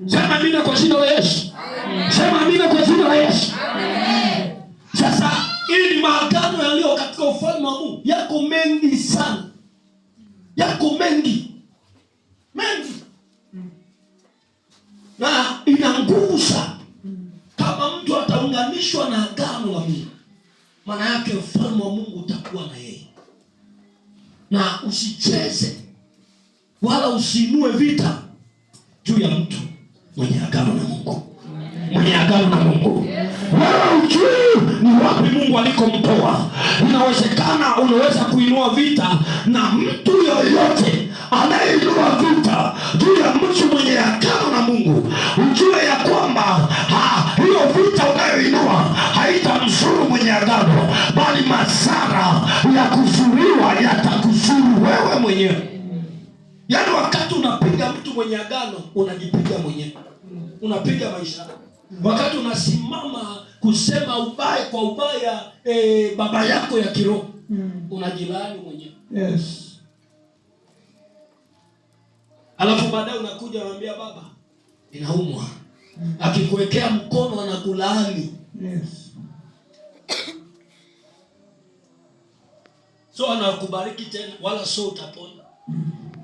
Sema amina kwa jina la Yesu. Sema amina kwa jina la Yesu. Sasa ili maagano yaliyo katika ufalme wa Mungu yako mengi sana. Yako mengi. Na ina nguvu sana. Kama mtu ataunganishwa na agano la Mungu, maana yake ufalme wa Mungu utakuwa na yeye. Na usicheze wala usiinue vita juu ya mtu mwenye agano na Mungu. Mwenye agano na Mungu. Wewe ujui ni wapi Mungu alikomtoa. Inawezekana unaweza kuinua vita na mtu yoyote anayeinua vita juu ya mtu mwenye agano na Mungu. Ujue ya kwamba hiyo vita unayoinua haitamzuru mwenye agano, bali madhara ya kuzuriwa yatakuzuru wewe mwenyewe. Yaani wakati unapiga mtu mwenye agano, unajipiga mwenyewe. Unapiga maisha. Wakati unasimama kusema ubaya kwa ubaya baba yako ya kiroho, unajilaani mwenyewe. Yes. Alafu baadaye unakuja unamwambia baba, ninaumwa. Akikuwekea mkono anakulaani. Yes. So anakubariki tena wala so utapona.